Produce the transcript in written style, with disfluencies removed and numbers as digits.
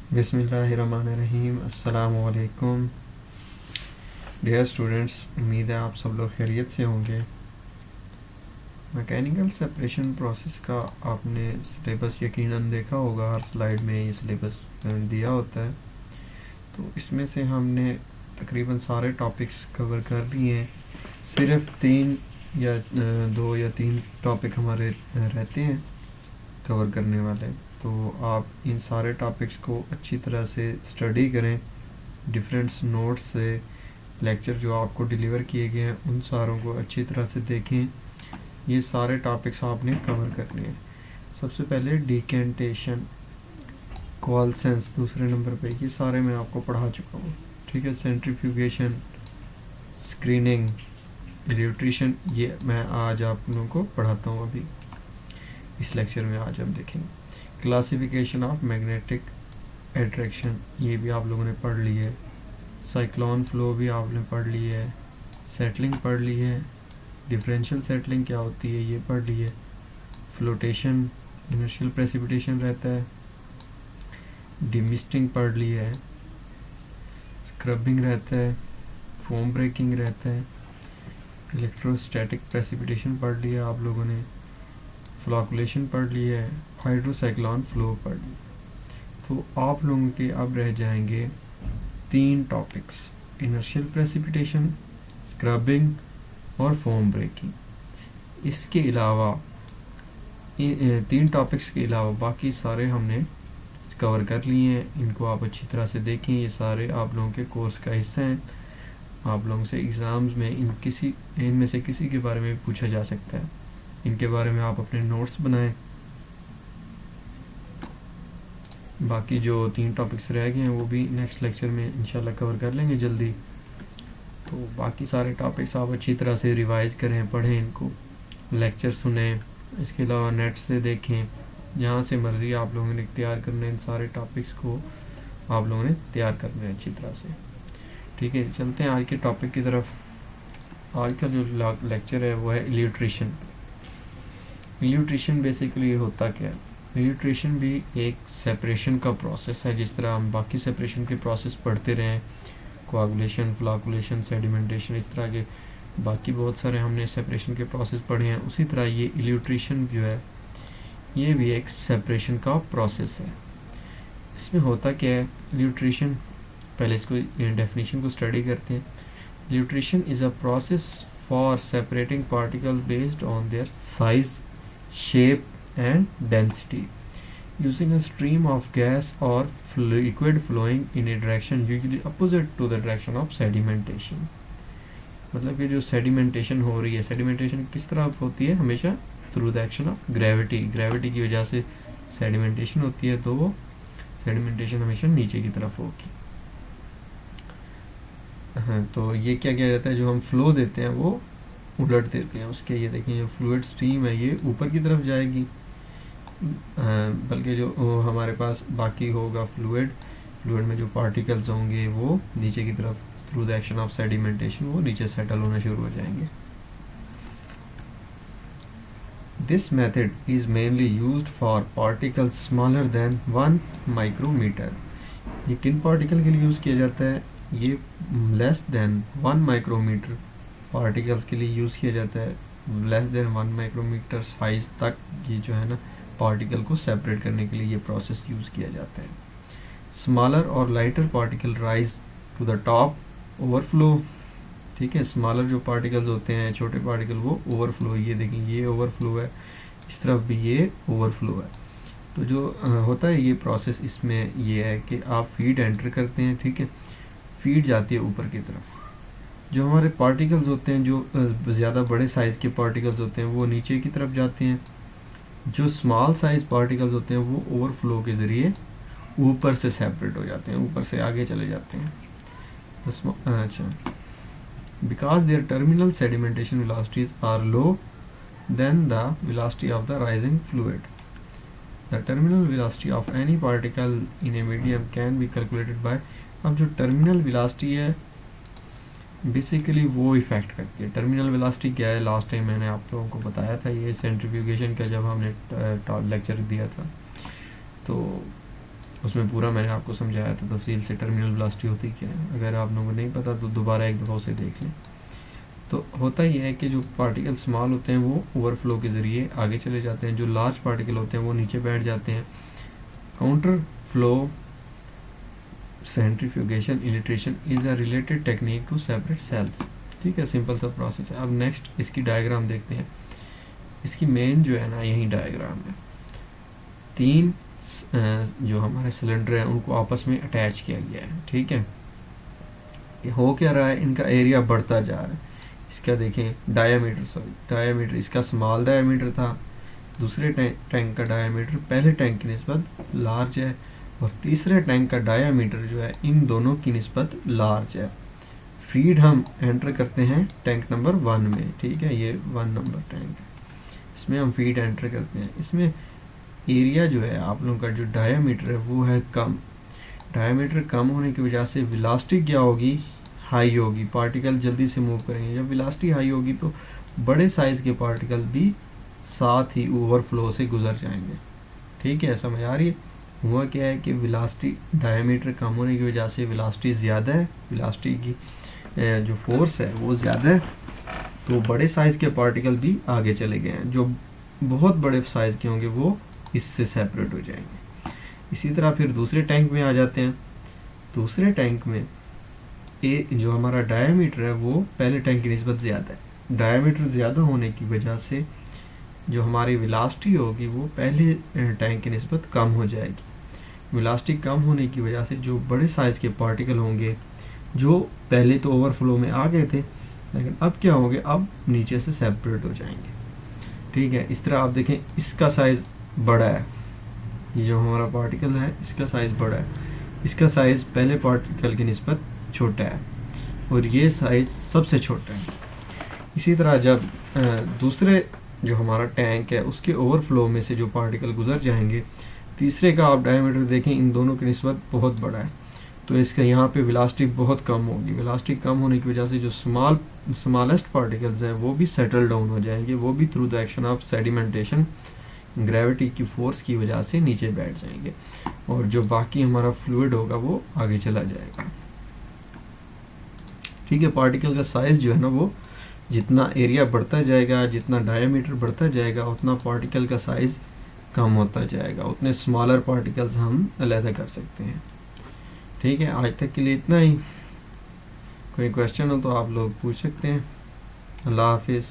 बिस्मिल्लाहिर्रहमानिर्रहीम। अस्सलामु अलैकुम डियर स्टूडेंट्स, उम्मीद है आप सब लोग खैरियत से होंगे। मैकेनिकल सेपरेशन प्रोसेस का आपने सिलेबस यकीनन देखा होगा, हर स्लाइड में ये सिलेबस दिया होता है। तो इसमें से हमने तकरीबन सारे टॉपिक्स कवर कर लिए हैं। सिर्फ 2 या 3 टॉपिक हमारे रहते हैं कवर करने वाले। तो आप इन सारे टॉपिक्स को अच्छी तरह से स्टडी करें। डिफरेंट नोट्स से लेक्चर जो आपको डिलीवर किए गए हैं उन सारों को अच्छी तरह से देखें। ये सारे टॉपिक्स आपने कवर करने हैं। सबसे पहले डिकेंटेशन, कोअल्सेंस दूसरे नंबर पे, ये सारे मैं आपको पढ़ा चुका हूँ, ठीक है। सेंट्रीफ्यूगेशन, स्क्रीनिंग, इल्यूट्रेशन, ये मैं आज आप लोगों को पढ़ाता हूँ। अभी इस लेक्चर में आज हम देखेंगे क्लासिफिकेशन ऑफ मैग्नेटिक अट्रैक्शन, ये भी आप लोगों ने पढ़ ली है। साइक्लोन फ्लो भी आपने पढ़ ली है। सेटलिंग पढ़ ली है। डिफरेंशियल सेटलिंग क्या होती है ये पढ़ ली है। फ्लोटेशन, इनर्शियल प्रेसिपिटेशन रहता है। डिमिस्टिंग पढ़ ली है। स्क्रबिंग रहता है। फोम ब्रेकिंग रहता है। इलेक्ट्रोस्टैटिक प्रेसिपिटेशन पढ़ लिया आप लोगों ने। फ्लॉकुलेशन पढ़ ली है। हाइड्रोसाइक्लोन फ्लो पढ़ ली। तो आप लोगों के अब रह जाएंगे 3 टॉपिक्स, इनर्शियल प्रेसिपिटेशन, स्क्रबिंग और फोम ब्रेकिंग। इसके अलावा 3 टॉपिक्स के अलावा बाकी सारे हमने कवर कर लिए हैं। इनको आप अच्छी तरह से देखें, ये सारे आप लोगों के कोर्स का हिस्सा हैं। आप लोगों से एग्ज़ाम्स में इनमें से किसी के बारे में पूछा जा सकता है। इनके बारे में आप अपने नोट्स बनाएं। बाकी जो 3 टॉपिक्स रह गए हैं वो भी नेक्स्ट लेक्चर में इंशाल्लाह कवर कर लेंगे जल्दी। तो बाकी सारे टॉपिक्स आप अच्छी तरह से रिवाइज करें, पढ़ें, इनको लेक्चर सुने। इसके अलावा नेट से देखें, जहाँ से मर्ज़ी आप लोगों ने तैयार करना है। इन सारे टॉपिक्स को आप लोगों ने तैयार करना है अच्छी तरह से, ठीक है। चलते हैं आज के टॉपिक की तरफ। आज का जो लेक्चर है वो है इल्यूट्रेशन। इल्यूट्रेशन बेसिकली होता क्या है? इल्यूट्रेशन भी एक सेपरेशन का प्रोसेस है। जिस तरह हम बाकी सेपरेशन के प्रोसेस पढ़ते रहे, कोआगुलेशन, फ्लॉकुलेशन, सेडिमेंटेशन, इस तरह के बाकी बहुत सारे हमने सेपरेशन के प्रोसेस पढ़े हैं, उसी तरह ये इल्यूट्रेशन जो है ये भी एक सेपरेशन का प्रोसेस है। इसमें होता क्या है इल्यूट्रेशन? पहले इसको डेफिनेशन को स्टडी करते हैं। Elutriation is a process for separating particle based on their size, shape and density using a stream of gas or liquid flowing in a direction usually opposite to the direction of sedimentation। मतलब कि जो sedimentation हो रही है, sedimentation किस तरह होती है? हमेशा through the action of gravity. Gravity की वजह से सेडिमेंटेशन होती है, तो वो सेडिमेंटेशन हमेशा नीचे की तरफ होगी। हाँ, तो ये क्या किया जाता है, जो हम फ्लो देते हैं वो उलट देते हैं उसके। ये देखिए जो फ्लूइड स्ट्रीम है ये ऊपर की तरफ जाएगी, बल्कि जो हमारे पास बाकी होगा फ्लूइड में जो पार्टिकल्स होंगे वो नीचे की तरफ through the action of sedimentation वो नीचे सेटल होना शुरू हो जाएंगे। This method is mainly used for particles smaller than 1 micrometre. ये किन पार्टिकल के लिए यूज़ किया जाता है? ये लेस देन 1 माइक्रोमीटर पार्टिकल्स के लिए यूज़ किया जाता है। लेस देन 1 माइक्रोमीटर साइज तक ये जो है ना पार्टिकल को सेपरेट करने के लिए ये प्रोसेस यूज़ किया जाता है। स्मॉलर और lighter particle rise to the top, overflow, ठीक है। स्मॉलर जो पार्टिकल्स होते हैं, छोटे पार्टिकल, वो ओवरफ्लो, ये देखें ये ओवरफ्लो है, इस तरफ भी ये ओवरफ्लो है। तो जो होता है ये प्रोसेस, इसमें ये है कि आप फीड एंटर करते हैं, ठीक है, फीड जाती है ऊपर की तरफ। जो हमारे पार्टिकल्स होते हैं, जो ज़्यादा बड़े साइज़ के पार्टिकल्स होते हैं वो नीचे की तरफ जाते हैं। जो स्मॉल साइज़ पार्टिकल्स होते हैं वो ओवरफ्लो के ज़रिए ऊपर से सेपरेट हो जाते हैं, ऊपर से आगे चले जाते हैं। अच्छा, because their terminal sedimentation velocities are low than the velocity of the rising fluid, the terminal velocity of any particle in a medium can be calculated by. अब जो टर्मिनल वेलोसिटी है बेसिकली वो इफ़ेक्ट करती है। Terminal velocity क्या है? Last time मैंने आप लोगों को बताया था ये सेंट्रीफ्यूगेशन का, जब हमने लेक्चर दिया था। तो उसमें पूरा मैंने आपको समझाया था तफसील से टर्मिनल वेलोसिटी होती क्या है। अगर आप लोगों को नहीं पता तो दोबारा एक दफ़ा उसे देख लें। तो होता ही है कि जो पार्टिकल स्मॉल होते हैं वो ओवरफ्लो के ज़रिए आगे चले जाते हैं, जो लार्ज पार्टिकल होते हैं वो नीचे बैठ जाते हैं। Counter flow centrifugation elutriation is a related technique to separate cells. ठीक है, सिंपल सा प्रोसेस है। अब नेक्स्ट इसकी डायग्राम देखते हैं। इसकी मेन जो है ना यही डायग्राम है। 3 जो हमारे सिलेंडर हैं उनको आपस में अटैच किया गया है। ठीक है, हो क्या रहा है, इनका एरिया बढ़ता जा रहा है। इसका देखें डायामीटर इसका स्मॉल डायामीटर था, दूसरे टैंक का डायामीटर पहले टैंक की निस्बत लार्ज है, और तीसरे टैंक का डायामीटर जो है इन दोनों की निस्बत लार्ज है। फीड हम एंटर करते हैं टैंक नंबर 1 में। ठीक है, ये 1 नंबर टैंक है, इसमें हम फीड एंटर करते हैं। इसमें एरिया जो है आप लोगों का जो डायामीटर है वो है कम। डायामीटर कम होने की वजह से वेलोसिटी क्या होगी, हाई होगी, पार्टिकल जल्दी से मूव करेंगे। जब वेलोसिटी हाई होगी तो बड़े साइज़ के पार्टिकल भी साथ ही ओवरफ्लो से गुजर जाएंगे। ठीक है, समझ आ रही है। हुआ क्या है कि वेलोसिटी डायामीटर कम होने की वजह से वेलोसिटी ज़्यादा है, वेलोसिटी की जो फोर्स है वो ज़्यादा है, तो बड़े साइज़ के पार्टिकल भी आगे चले गए हैं। जो बहुत बड़े साइज़ के होंगे वो इससे सेपरेट हो जाएंगे। इसी तरह फिर दूसरे टैंक में आ जाते हैं। दूसरे टैंक में जो हमारा डायामीटर है वो पहले टैंक की निस्बत ज़्यादा है। डायामीटर ज़्यादा होने की वजह से जो हमारी वेलोसिटी होगी वो पहले टैंक की निस्बत कम हो जाएगी। वेलोसिटी कम होने की वजह से जो बड़े साइज़ के पार्टिकल होंगे, जो पहले तो ओवरफ्लो में आ गए थे लेकिन अब क्या होंगे, अब नीचे से सेपरेट हो जाएंगे। ठीक है, इस तरह आप देखें इसका साइज़ बड़ा है, ये जो हमारा पार्टिकल है इसका साइज़ बड़ा है, इसका साइज़ पहले पार्टिकल की निस्बत छोटा है, और ये साइज़ सबसे छोटा है। इसी तरह जब दूसरे जो हमारा टैंक है उसके ओवरफ्लो में से जो पार्टिकल गुजर जाएंगे, तीसरे का आप डायमीटर देखें इन दोनों की निस्बत बहुत बड़ा है, तो इसका यहाँ पे वेलोसिटी बहुत कम होगी। वेलोसिटी कम होने की वजह से जो स्मॉलेस्ट पार्टिकल्स हैं वो भी सेटल डाउन हो जाएंगे, वो भी through the action of sedimentation gravity की फोर्स की वजह से नीचे बैठ जाएंगे, और जो बाकी हमारा फ्लूइड होगा वो आगे चला जाएगा। ठीक है, पार्टिकल का साइज़ जो है ना वो जितना एरिया बढ़ता जाएगा, जितना डायमीटर बढ़ता जाएगा, उतना पार्टिकल का साइज़ कम होता जाएगा, उतने स्मॉलर पार्टिकल्स हम अलग कर सकते हैं। ठीक है, आज तक के लिए इतना ही। कोई क्वेश्चन हो तो आप लोग पूछ सकते हैं। अल्लाह हाफिज़।